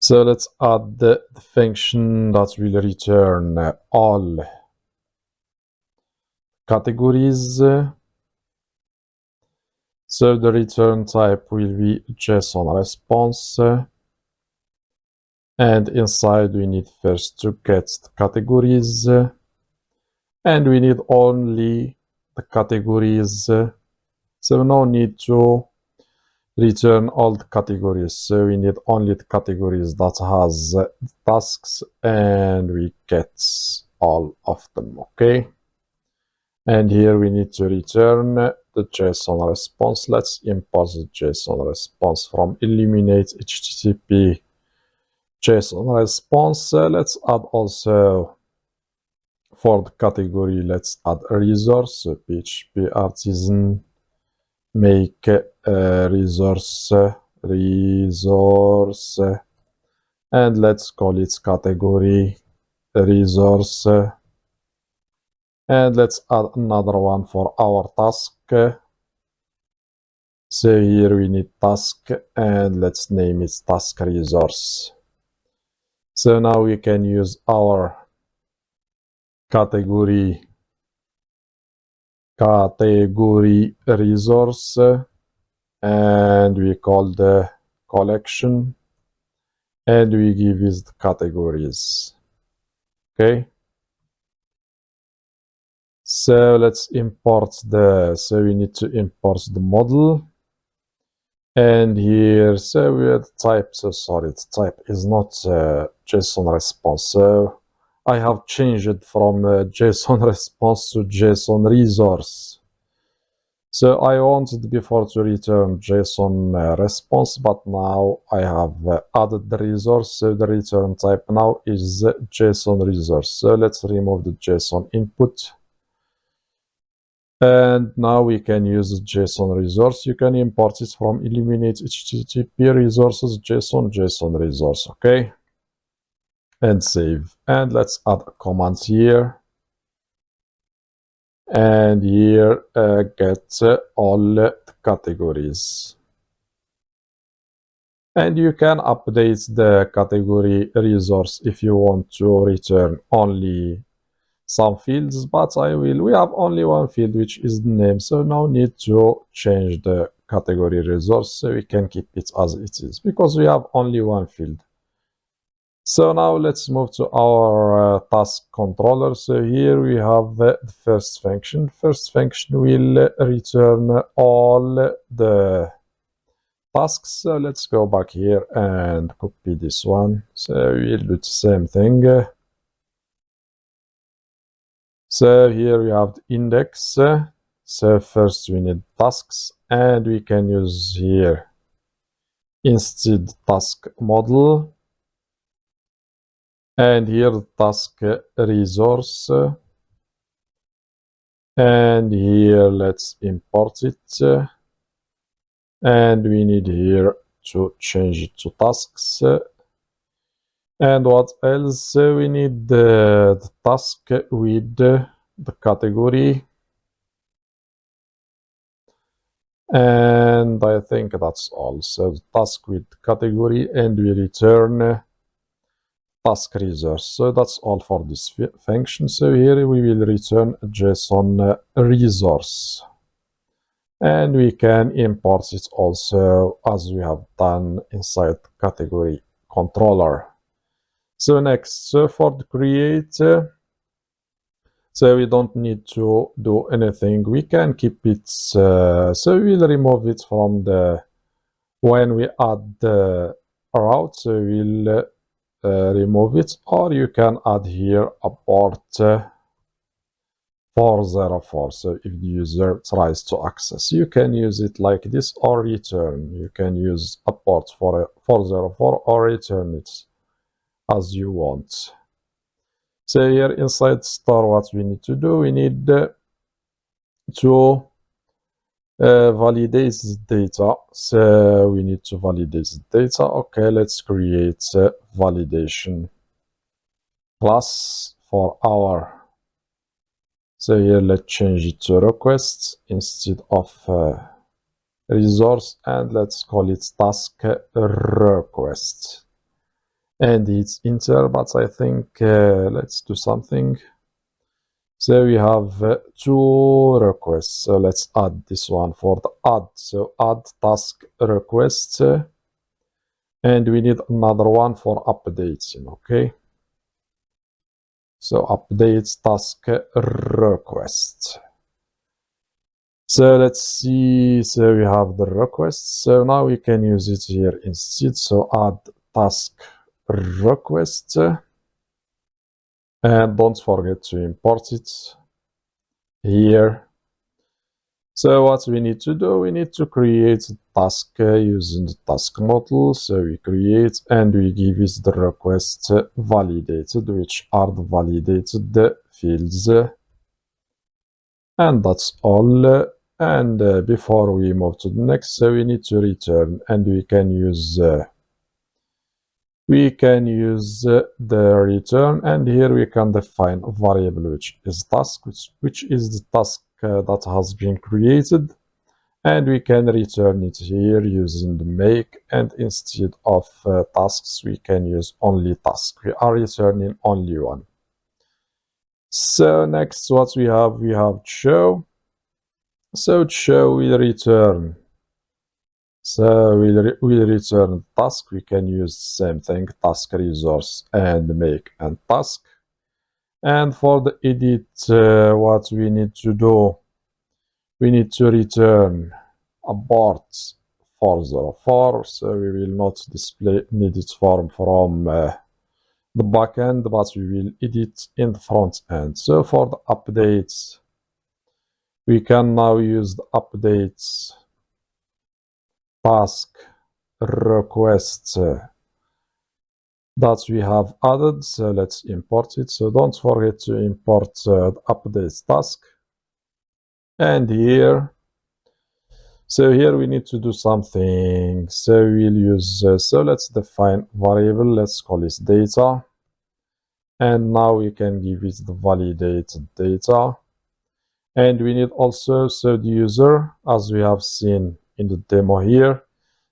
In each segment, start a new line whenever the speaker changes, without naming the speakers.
So let's add the function that will return all categories. So the return type will be JSON response. And inside we need first to get the categories. And we need only the categories. So no need to return all the categories. So we need only the categories that has tasks, and we get all of them. Okay. And here we need to return the JSON response. Let's import the JSON response from eliminate HTTP JSON response. Let's add also for the category, let's add a resource, PHP artisan make resource, and let's call it category resource. And let's add another one for our task. So here we need task, and let's name it task resource. So now we can use our category resource, and we call the collection, and we give it the categories. Okay. So let's import so we need to import the model. And here, so we have type, so sorry, the type is not JSON response. So I have changed it from JSON response to JSON resource. So I wanted before to return JSON response, but now I have added the resource. So the return type now is JSON resource. So let's remove the JSON input. And now we can use JSON resource. You can import it from eliminate HTTP resources JSON resource. Okay. And save. And let's add a command here. And here get all the categories. And you can update the category resource if you want to return only some fields, but we have only one field, which is the name, so no need to change the category resource, so we can keep it as it is because we have only one field. So now let's move to our task controller. So here we have the first function. First function will return all the tasks. So let's go back here and copy this one. So we'll do the same thing. So here we have the index. So first we need tasks, and we can use here instead task model, and here the task resource, and here let's import it, and we need here to change it to tasks. And what else? We need the task with the category. And I think that's all. So the task with category, and we return task resource. So that's all for this function. So here we will return a JSON resource. And we can import it also as we have done inside category controller. So next, so for the create, so we don't need to do anything. We can keep it, so we'll remove it from the, when we add the route, so we'll remove it, or you can add here a port 404. So if the user tries to access, you can use it like this, or return. You can use a port for 404 or return it as you want. So here inside store, what we need to do, we need to validate the data. So we need to validate the data. Okay, let's create a validation class for our. So here let's change it to request instead of resource, and let's call it task request. and it's enter, but I think let's do something. So we have two requests, so let's add this one for the add. So add task request, and we need another one for updates, okay? So updates task request. So let's see, so we have the request, so now we can use it here instead. So add task request, and don't forget to import it here. So what we need to do, we need to create a task using the task model. So we create and we give it the request validated, which are the validated fields. And that's all. And before we move to the next, so we need to return, and we can use the return, and here we can define a variable which is task, which is the task that has been created, and we can return it here using the make, and instead of tasks we can use only task. We are returning only one. So next what we have show. So show will return. So we'll return task. We can use the same thing, task resource and make and task. And for the edit, what we need to do, we need to return abort 404. So we will not display edit form from the backend, but we will edit in the front end. So for the updates, we can now use the updates task request that we have added. So let's import it. So don't forget to import the updates task. And here, so here we need to do something. So we'll use, so let's define variable. Let's call it data. And now we can give it the validated data. And we need also, so the user, as we have seen in the demo here,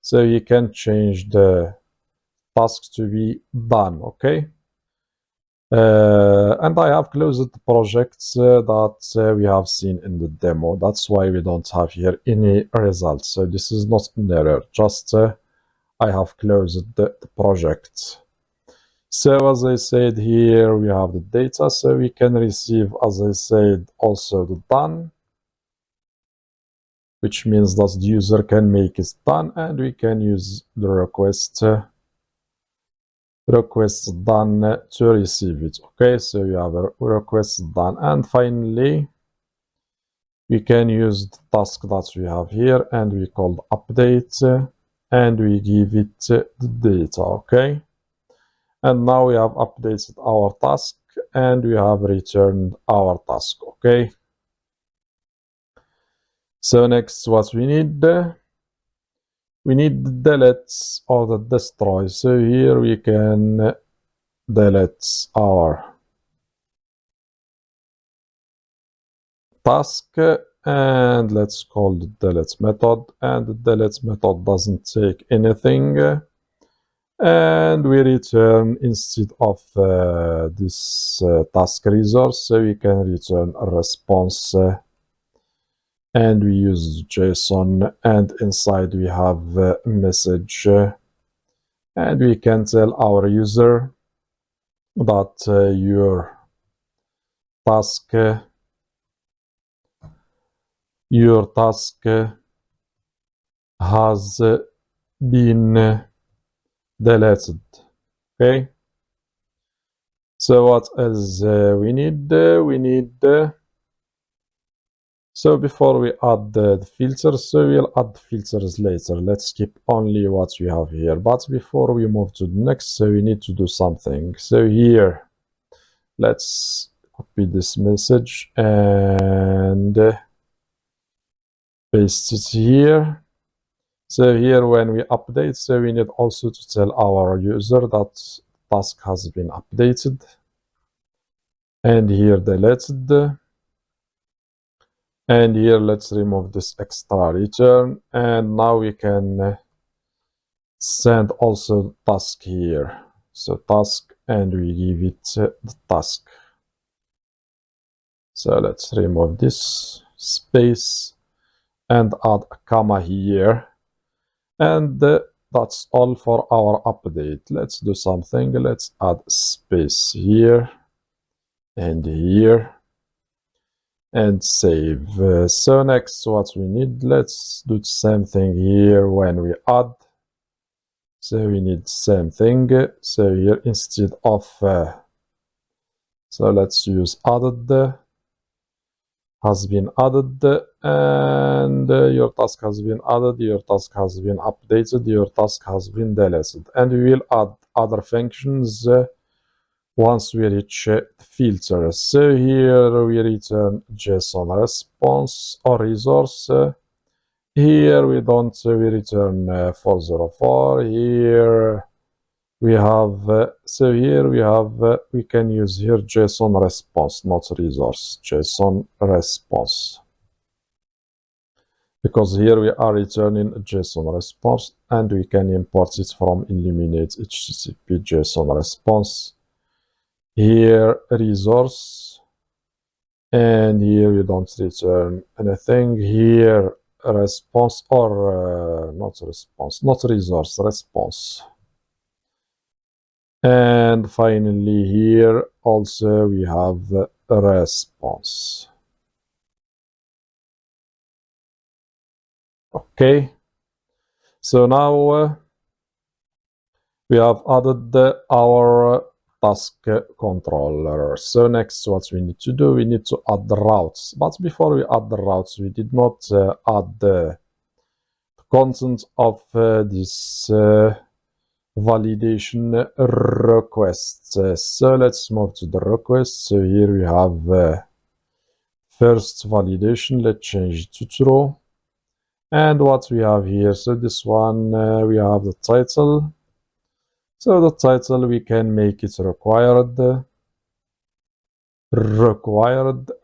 so you can change the task to be done, okay? And I have closed the projects that we have seen in the demo. That's why we don't have here any results. So this is not an error, just I have closed the project. So as I said here, we have the data, so we can receive, as I said, also the done, which means that the user can make it done, and we can use the request done to receive it. Okay, so we have a request done, and finally we can use the task that we have here, and we call update, and we give it the data. Okay. And now we have updated our task and we have returned our task, okay? So next what we need the delete or the destroy. So here we can delete our task and let's call the delete method, and the delete method doesn't take anything. And we return, instead of this task resource, so we can return a response, and we use JSON, and inside we have a message, and we can tell our user that your task has been deleted. Okay, so what else we need? So before we add the filters, so we'll add filters later. Let's keep only what we have here. But before we move to the next, so we need to do something. So here, let's copy this message and paste it here. So here when we update, so we need also to tell our user that task has been updated. And here deleted. And here let's remove this extra return. And now we can send also task here. So task, and we give it the task. So let's remove this space and add a comma here. And that's all for our update. Let's do something. Let's add space here and here and save. So next, what we need, let's do the same thing here when we add. So we need the same thing. So here instead of, so let's use added, has been added, and your task has been added, your task has been updated, your task has been deleted. And we will add other functions once we reach filter. So here we return JSON response or resource. Here we don't, we return 404. Here we have, so here we have, we can use here JSON response, not resource, JSON response. Because here we are returning a JSON response and we can import it from Illuminate HTTP JSON response. Here resource, and here we don't return anything. Here response or not response, not resource, response. And finally here also we have a response. Okay, so now we have added our task controller. So next what we need to do, we need to add the routes. But before we add the routes, we did not add the content of this validation request. So let's move to the request. So here we have first validation. Let's change it to true. And what we have here, so this one, we have the title. So the title, we can make it required,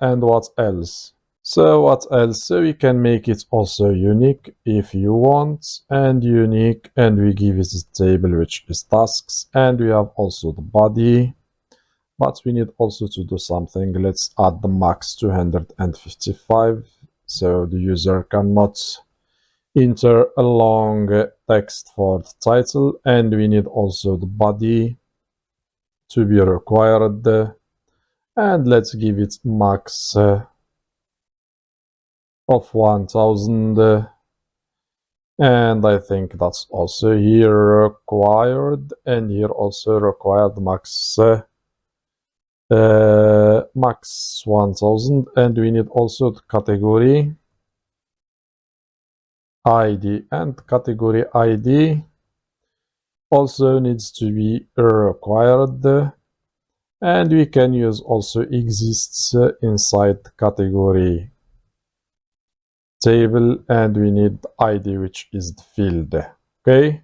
and what else? So what else? So we can make it also unique if you want, and unique, and we give it a table which is tasks, and we have also the body, but we need also to do something. Let's add the max 255, so the user cannot enter a long text for the title, and we need also the body to be required, and let's give it max of 1000, and I think that's also here required, and here also required max max 1000, and we need also the category ID, and category ID also needs to be required, and we can use also exists inside category table, and we need ID which is the field. Okay,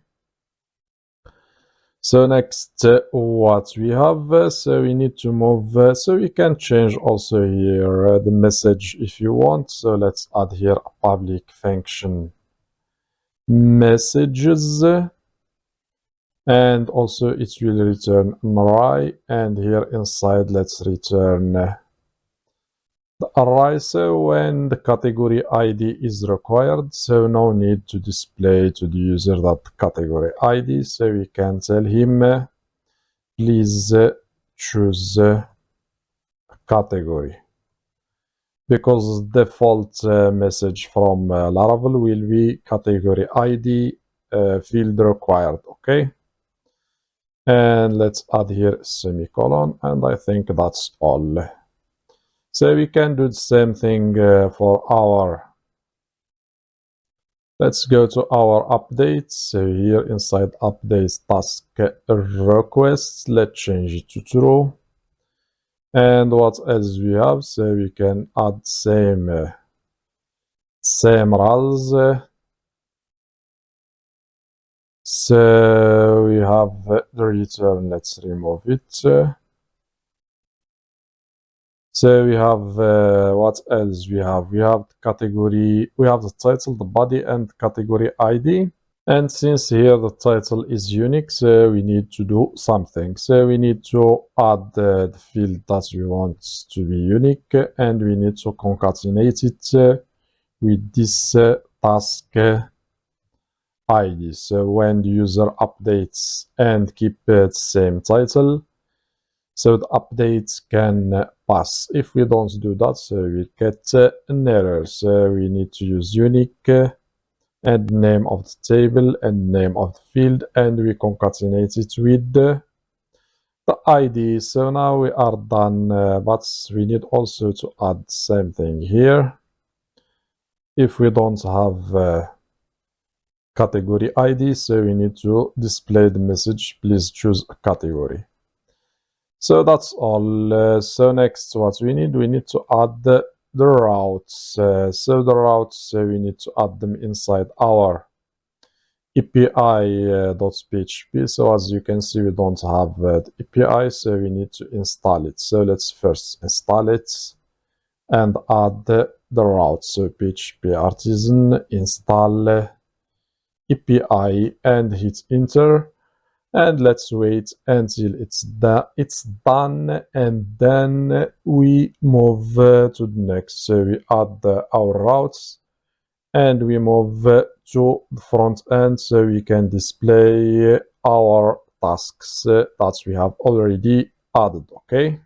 so next what we have, so we need to move, so we can change also here the message if you want. So let's add here a public function messages, and also it will return an array, and here inside let's return the array. So when the category ID is required, so no need to display to the user that category ID, so we can tell him please choose a category, because default message from Laravel will be category ID field required. Okay, and let's add here semicolon, and I think that's all. So we can do the same thing for our, let's go to our updates. So here inside updates task requests, let's change it to true. And what else we have? So we can add same roles. So we have the return, let's remove it. So we have what else we have? We have the category, we have the title, the body, and category ID. And since here the title is unique, so we need to do something. So we need to add the field that we want to be unique, and we need to concatenate it with this task ID. So when the user updates and keep the same title, so the updates can pass. If we don't do that, so we get an error. So we need to use unique and name of the table and name of the field, and we concatenate it with the ID. So now we are done, but we need also to add same thing here. If we don't have category ID, so we need to display the message, please choose a category. So that's all. So next what we need to add the routes. So the routes, we need to add them inside our API.php. So as you can see, we don't have the API, so we need to install it. So let's first install it and add the route. So PHP artisan install API and hit enter, and let's wait until it's done, and then we move to the next. So we add our routes and we move to the front end, so we can display our tasks that we have already added. Okay,